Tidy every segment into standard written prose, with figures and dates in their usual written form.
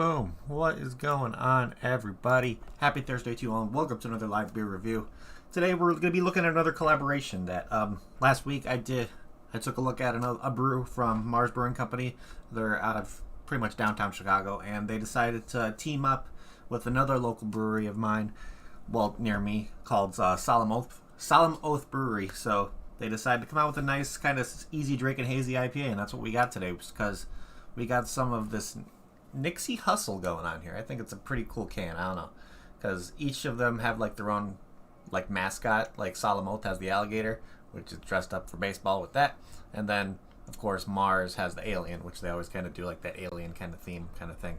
Boom. What is going on, everybody? Happy Thursday to you all, and welcome to another live beer review. Today we're going to be looking at another collaboration that last week I took a look at a brew from Marz Brewing Company. They're out of pretty much downtown Chicago, and they decided to team up with another local brewery of mine, well, near me, called Solemn Oath Brewery. So they decided to come out with a nice, kind of easy drinking hazy IPA, and that's what we got today, because we got some of this Nixey hustle going on here. I think it's a pretty cool can. I don't know, because each of them have like their own like mascot. Like Solemn Oath has the alligator, which is dressed up for baseball with that, and then of course Marz has the alien, which they always kind of do like that alien kind of theme kind of thing,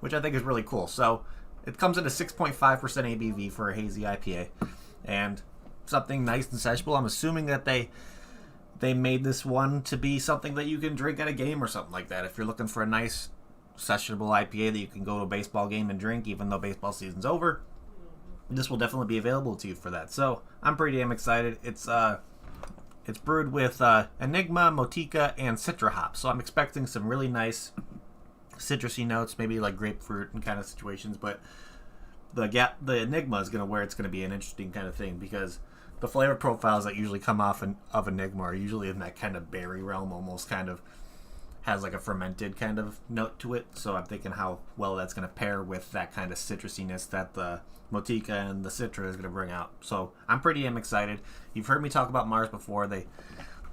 which I think is really cool. So it comes in a 6.5% ABV for a hazy IPA, and something nice and sessionable. I'm assuming that they made this one to be something that you can drink at a game or something like that. If you're looking for a nice sessionable IPA that you can go to a baseball game and drink, even though baseball season's over, this will definitely be available to you for that. So I'm pretty damn excited. It's brewed with Enigma, Motica, and Citra hops. So I'm expecting some really nice citrusy notes, maybe like grapefruit and kind of situations. But the Enigma is going to where it's going to be an interesting kind of thing, because the flavor profiles that usually come off of Enigma are usually in that kind of berry realm, almost kind of has like a fermented kind of note to it. So I'm thinking how well that's going to pair with that kind of citrusiness that the Motica and the Citra is going to bring out. So I'm pretty damn excited. You've heard me talk about Marz before.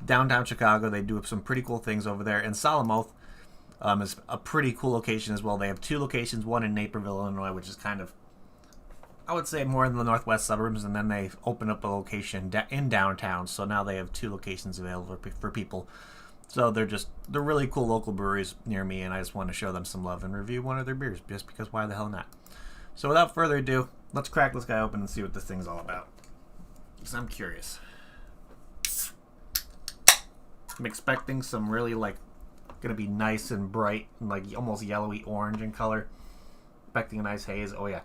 Downtown Chicago, they do some pretty cool things over there. And Solemn Oath is a pretty cool location as well. They have two locations, one in Naperville, Illinois, which is kind of, I would say, more in the northwest suburbs, and then they opened up a location in downtown. So now they have two locations available for people. So they're really cool local breweries near me, and I just want to show them some love and review one of their beers, just because why the hell not? So without further ado, let's crack this guy open and see what this thing's all about, because I'm curious. I'm expecting some really going to be nice and bright, and like almost yellowy orange in color. Expecting a nice haze. Oh yeah.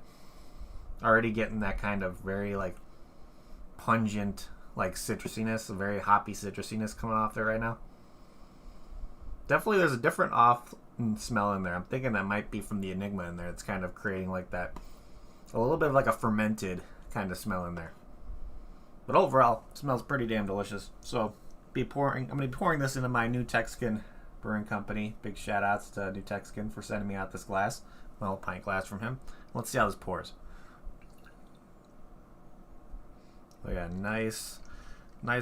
Already getting that kind of very pungent citrusiness, a very hoppy citrusiness coming off there right now. Definitely there's a different off smell in there. I'm thinking that might be from the Enigma in there. It's kind of creating a little bit of a fermented kind of smell in there. But overall, it smells pretty damn delicious. So I'm going to be pouring this into my New Texan Brewing Company. Big shout outs to New Texan for sending me out this glass. Well, pint glass from him. Let's see how this pours. Oh yeah, nice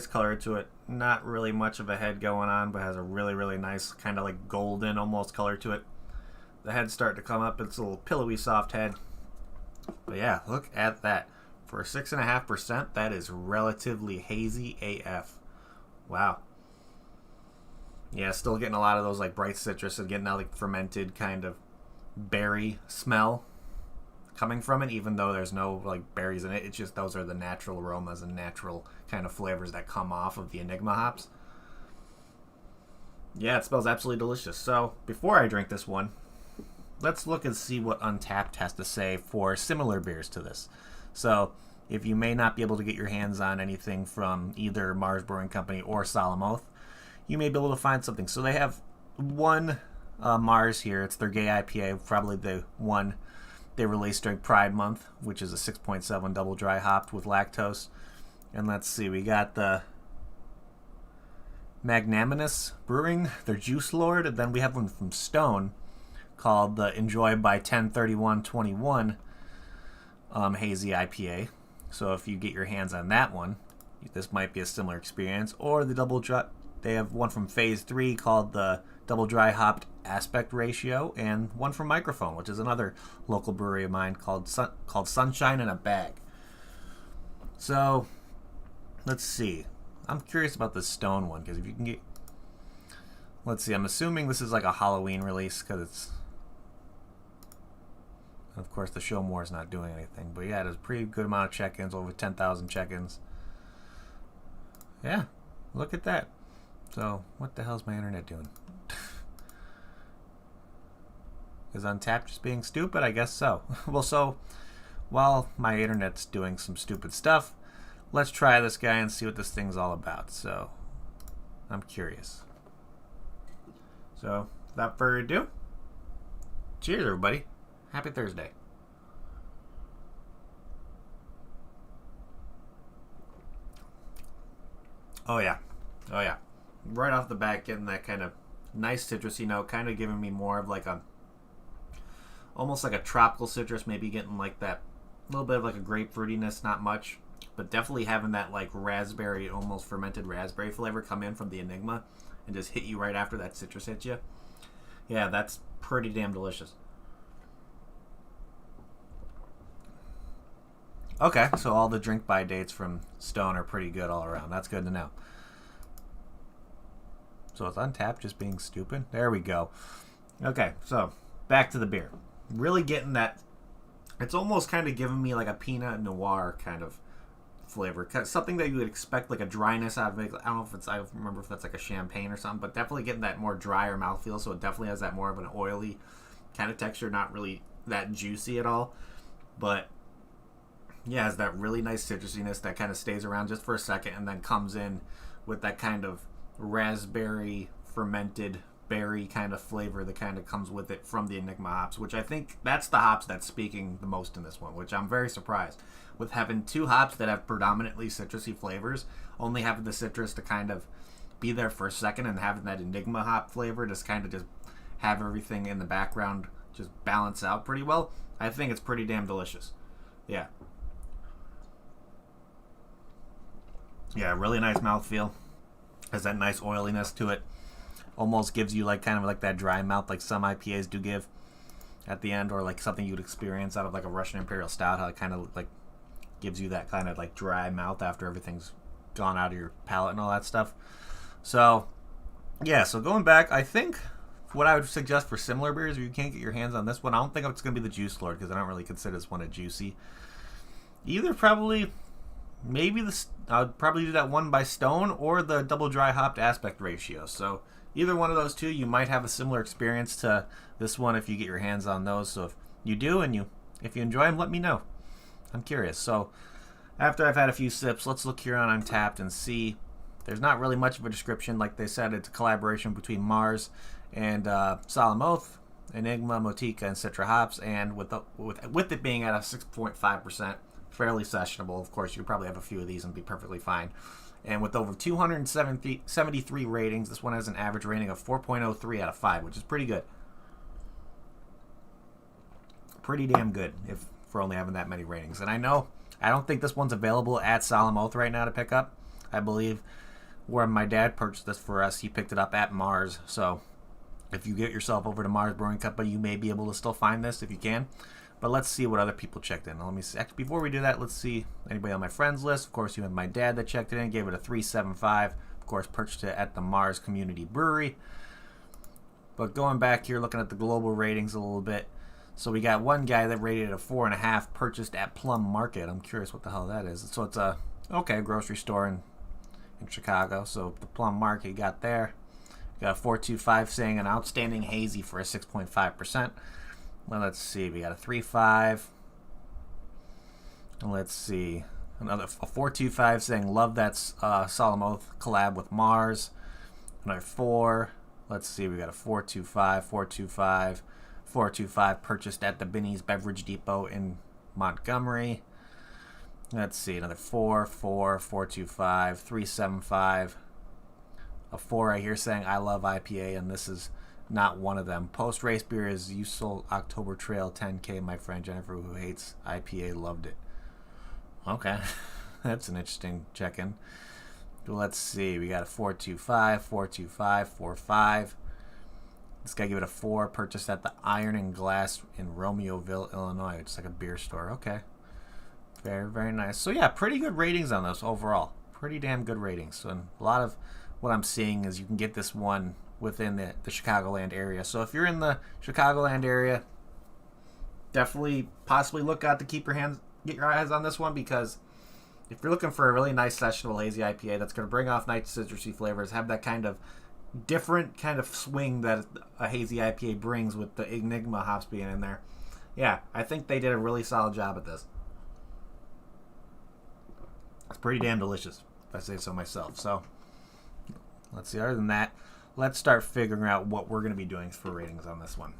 color to it. Not really much of a head going on, but has a really, really nice kind of golden almost color to it. The head's starting to come up. It's a little pillowy, soft head. But yeah, look at that. For 6.5%, that is relatively hazy AF. Wow. Yeah, still getting a lot of those bright citrus and getting that fermented kind of berry smell coming from it, even though there's no berries in it. It's just those are the natural aromas and natural kind of flavors that come off of the Enigma hops. Yeah, it smells absolutely delicious. So before I drink this one, let's look and see what Untappd has to say for similar beers to this. So if you may not be able to get your hands on anything from either Marz Brewing Company or Solemn Oath, you may be able to find something. So they have one Marz here. It's their gay IPA, probably the one they released during Pride Month, which is a 6.7 double dry hopped with lactose. And let's see, we got the Magnanimous Brewing, their Juice Lord, and then we have one from Stone called the Enjoy by 10/31/21 Hazy IPA. So if you get your hands on that one, this might be a similar experience. Or the double dry, they have one from Phase 3 called the Double Dry Hopped Aspect Ratio, and one from Microphone, which is another local brewery of mine called Sunshine in a Bag. So let's see. I'm curious about the Stone one, because if you can get, let's see, I'm assuming this is a Halloween release, because it's, of course, the show more is not doing anything. But yeah, it has a pretty good amount of check-ins, over 10,000 check-ins. Yeah, look at that. So what the hell's my internet doing? Is Untappd just being stupid? I guess so. Well, so while my internet's doing some stupid stuff, let's try this guy and see what this thing's all about. So I'm curious. So without further ado, cheers, everybody. Happy Thursday. Oh yeah. Oh yeah. Right off the bat, getting that kind of nice citrusy note, kind of giving me more of like a, almost like a tropical citrus, maybe getting like that little bit of like a grape fruitiness, not much, but definitely having that like raspberry, almost fermented raspberry flavor come in from the Enigma and just hit you right after that citrus hits you. Yeah, that's pretty damn delicious. Okay, so all the drink by dates from Stone are pretty good all around. That's good to know. So it's Untapped just being stupid. There we go. Okay, so back to the beer. Really getting that. It's almost kind of giving me like a Pinot Noir kind of flavor. Something that you would expect like a dryness out of it. I don't know if it's, I don't remember if that's like a champagne or something, but definitely getting that more drier mouthfeel. So it definitely has that more of an oily kind of texture. Not really that juicy at all. But yeah, has that really nice citrusiness that kind of stays around just for a second and then comes in with that kind of raspberry fermented berry kind of flavor that kind of comes with it from the Enigma hops, which I think that's the hops that's speaking the most in this one, which I'm very surprised with having two hops that have predominantly citrusy flavors, only having the citrus to kind of be there for a second and having that Enigma hop flavor just kind of just have everything in the background just balance out pretty well. I think it's pretty damn delicious. Yeah. Yeah, really nice mouthfeel. Has that nice oiliness to it. Almost gives you like kind of like that dry mouth like some IPAs do give at the end, or like something you'd experience out of like a Russian Imperial Stout, how it kind of like gives you that kind of like dry mouth after everything's gone out of your palate and all that stuff. So yeah, so going back, I think what I would suggest for similar beers, if you can't get your hands on this one, I don't think it's going to be the Juice Lord because I don't really consider this one a juicy. Either probably... Maybe I would probably do that one by Stone or the double dry hopped aspect ratio. So either one of those two, you might have a similar experience to this one if you get your hands on those. So if you do and if you enjoy them, let me know. I'm curious. So after I've had a few sips, let's look here on Untapped and see. There's not really much of a description. Like they said, it's a collaboration between Marz and Solemn, Enigma, Motica, and Citra hops, and with it being at a 6.5%. Fairly sessionable. Of course, you probably have a few of these and be perfectly fine. And with over 273 ratings, this one has an average rating of 4.03 out of 5, which is pretty good. Pretty damn good for only having that many ratings. And I don't think this one's available at Solemn Oath right now to pick up. I believe where my dad purchased this for us, he picked it up at Marz. So if you get yourself over to Marz Brewing Company, you may be able to still find this if you can. But let's see what other people checked in. Let me see. Actually, before we do that, let's see anybody on my friends list. Of course, you have my dad that checked it in, gave it a 3.75. Of course, purchased it at the Marz Community Brewery. But going back here, looking at the global ratings a little bit. So we got one guy that rated it a 4.5, purchased at Plum Market. I'm curious what the hell that is. So it's a grocery store in Chicago. So the Plum Market you got there. Got a 4.25 saying an outstanding hazy for a 6.5%. Well, let's see. We got a 3.5. And let's see. A 4.25 saying love that Solemn Oath collab with Marz. Another 4. Let's see. We got a 4.25, 4.25, 4.25 purchased at the Binny's Beverage Depot in Montgomery. Let's see. Another 4, 4, 4.25, 3.75. A 4 right here saying I love IPA, and this is not one of them. Post race beer is you sold October Trail 10K. My friend Jennifer, who hates IPA, loved it. Okay, that's an interesting check-in. Let's see. We got a 4.25, 4.25, 4.5. This guy gave it a 4. Purchased at the Iron and Glass in Romeoville, Illinois. It's like a beer store. Okay, very very nice. So yeah, pretty good ratings on this overall. Pretty damn good ratings. So a lot of what I'm seeing is you can get this one within the Chicagoland area. So if you're in the Chicagoland area, definitely possibly look out to get your eyes on this one, because if you're looking for a really nice sessionable hazy IPA that's going to bring off nice citrusy flavors, have that kind of different kind of swing that a hazy IPA brings with the Enigma hops being in there, yeah, I think they did a really solid job at this. It's pretty damn delicious, if I say so myself. So let's see. Other than that, let's start figuring out what we're going to be doing for ratings on this one.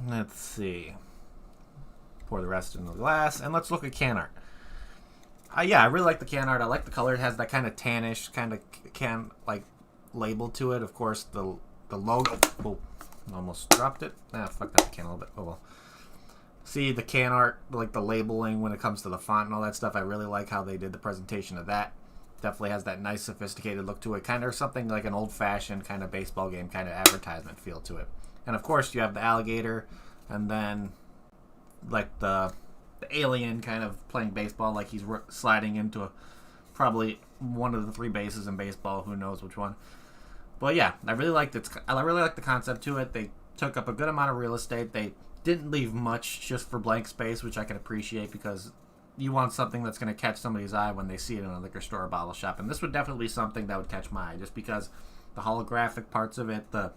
Let's see. Pour the rest in the glass, and let's look at can art. Yeah, I really like the can art. I like the color. It has that kind of tannish kind of can like label to it. Of course, the logo. Oh, almost dropped it. Fucked up the can a little bit. Oh well. See the can art, like the labeling when it comes to the font and all that stuff. I really like how they did the presentation of that. Definitely has that nice sophisticated look to it. Kind of something like an old-fashioned kind of baseball game kind of advertisement feel to it. And of course, you have the alligator, and then like the alien kind of playing baseball, like he's sliding into probably one of the 3 bases in baseball. Who knows which one? But yeah, I really like the concept to it. They took up a good amount of real estate. They didn't leave much just for blank space, which I can appreciate because you want something that's going to catch somebody's eye when they see it in a liquor store or bottle shop. And this would definitely be something that would catch my eye just because the holographic parts of it, the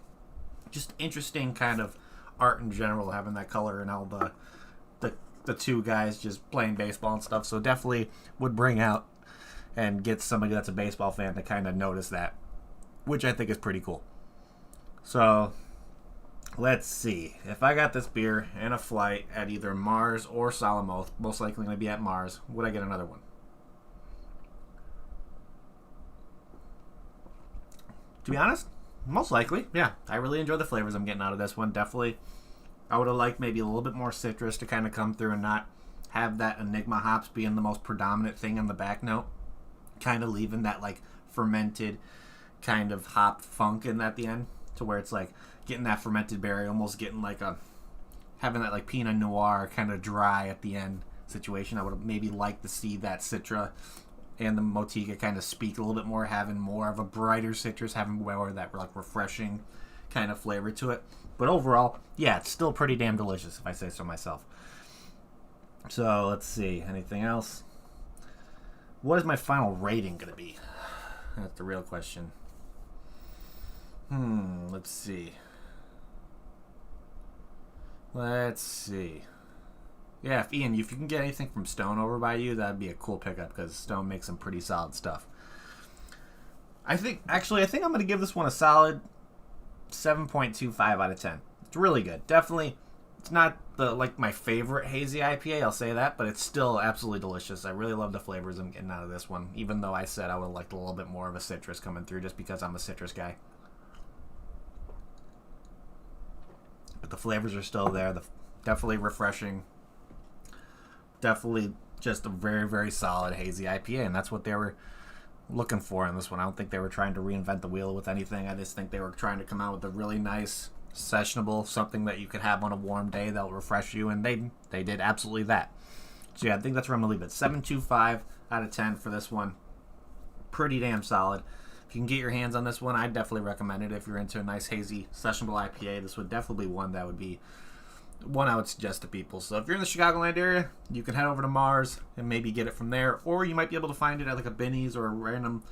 just interesting kind of art in general, having that color and all the 2 guys just playing baseball and stuff. So definitely would bring out and get somebody that's a baseball fan to kind of notice that, which I think is pretty cool. So let's see. If I got this beer in a flight at either Marz or Solemn, most likely going to be at Marz, would I get another one? To be honest, most likely, yeah. I really enjoy the flavors I'm getting out of this one. Definitely, I would have liked maybe a little bit more citrus to kind of come through and not have that Enigma hops being the most predominant thing on the back note. Kind of leaving that like fermented kind of hop funk in at the end, to where it's like getting that fermented berry, almost getting like having that like Pinot Noir kind of dry at the end situation. I would have maybe liked to see that Citra and the Motica kind of speak a little bit more, having more of a brighter citrus, having more of that like refreshing kind of flavor to it. But overall, yeah, it's still pretty damn delicious if I say so myself. So let's see, anything else? What is my final rating going to be? That's the real question. Let's see. Yeah, if you can get anything from Stone over by you, that'd be a cool pickup because Stone makes some pretty solid stuff. I think I'm going to give this one a solid 7.25 out of 10. It's really good. Definitely, it's not my favorite hazy IPA, I'll say that, but it's still absolutely delicious. I really love the flavors I'm getting out of this one, even though I said I would have liked a little bit more of a citrus coming through just because I'm a citrus guy. But the flavors are still there. Definitely refreshing. Definitely just a very, very solid hazy IPA, and that's what they were looking for in this one. I don't think they were trying to reinvent the wheel with anything. I just think they were trying to come out with a really nice, sessionable, something that you could have on a warm day that'll refresh you, and they did absolutely that. So yeah, I think that's where I'm going to leave it. 7.25 out of 10 for this one. Pretty damn solid. If you can get your hands on this one, I'd definitely recommend it. If you're into a nice hazy, sessionable IPA, this would definitely be one that would be one I would suggest to people. So if you're in the Chicagoland area, you can head over to Marz and maybe get it from there, or you might be able to find it at like a Binny's or a random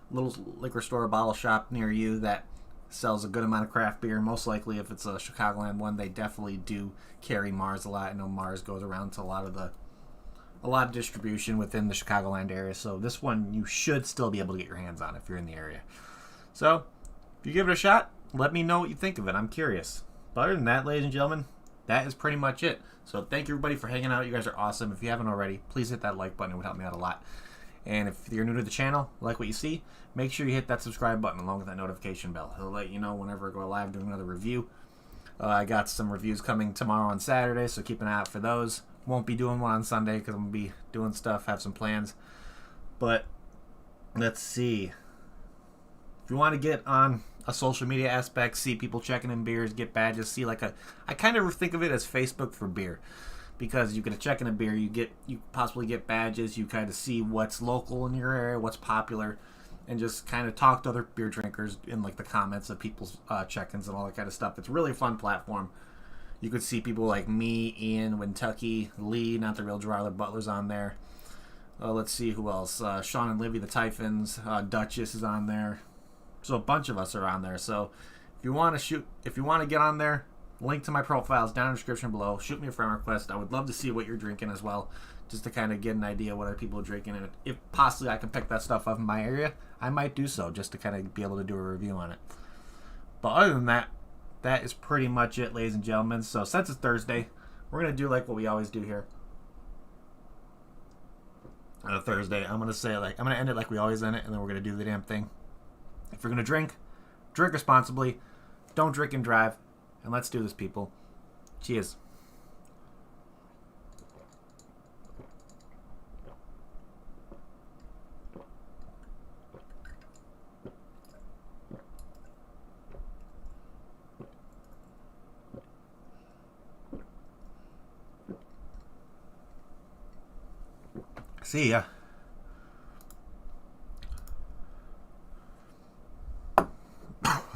little liquor store or bottle shop near you that sells a good amount of craft beer. Most likely, if it's a Chicagoland one, they definitely do carry Marz a lot. I know Marz goes around to a lot of distribution within the Chicagoland area, so this one you should still be able to get your hands on if you're in the area. So if you give it a shot, let me know what you think of it. I'm curious. But other than that, ladies and gentlemen, that is pretty much it. So thank you everybody for hanging out. You guys are awesome. If you haven't already, please hit that like button. It would help me out a lot. And if you're new to the channel, like what you see, make sure you hit that subscribe button along with that notification bell. It'll let you know whenever I go live doing another review. I got some reviews coming tomorrow on Saturday, so keep an eye out for those. Won't be doing one on Sunday because I'm going to be doing stuff, have some plans. But let's see. If you want to get on a social media aspect, see people checking in beers, get badges, see I kind of think of it as Facebook for beer. Because you get a check in a beer, you possibly get badges, you kind of see what's local in your area, what's popular, and just kind of talk to other beer drinkers in like the comments of people's check-ins and all that kind of stuff. It's really a fun platform. You could see people like me, Ian, Kentucky, Lee, not the real Gerard Butler's on there. Let's see who else. Sean and Livy, the Typhons, Duchess is on there. So a bunch of us are on there. So if you want to get on there, link to my profile is down in the description below. Shoot me a friend request. I would love to see what you're drinking as well, just to kind of get an idea what other people are drinking. And if possibly I can pick that stuff up in my area, I might do so, just to kind of be able to do a review on it. But other than that, that is pretty much it, ladies and gentlemen. So since it's Thursday, we're going to do like what we always do here. On a Thursday, I'm going to end it like we always end it, and then we're going to do the damn thing. If you're going to drink responsibly. Don't drink and drive. And let's do this, people. Cheers. See ya.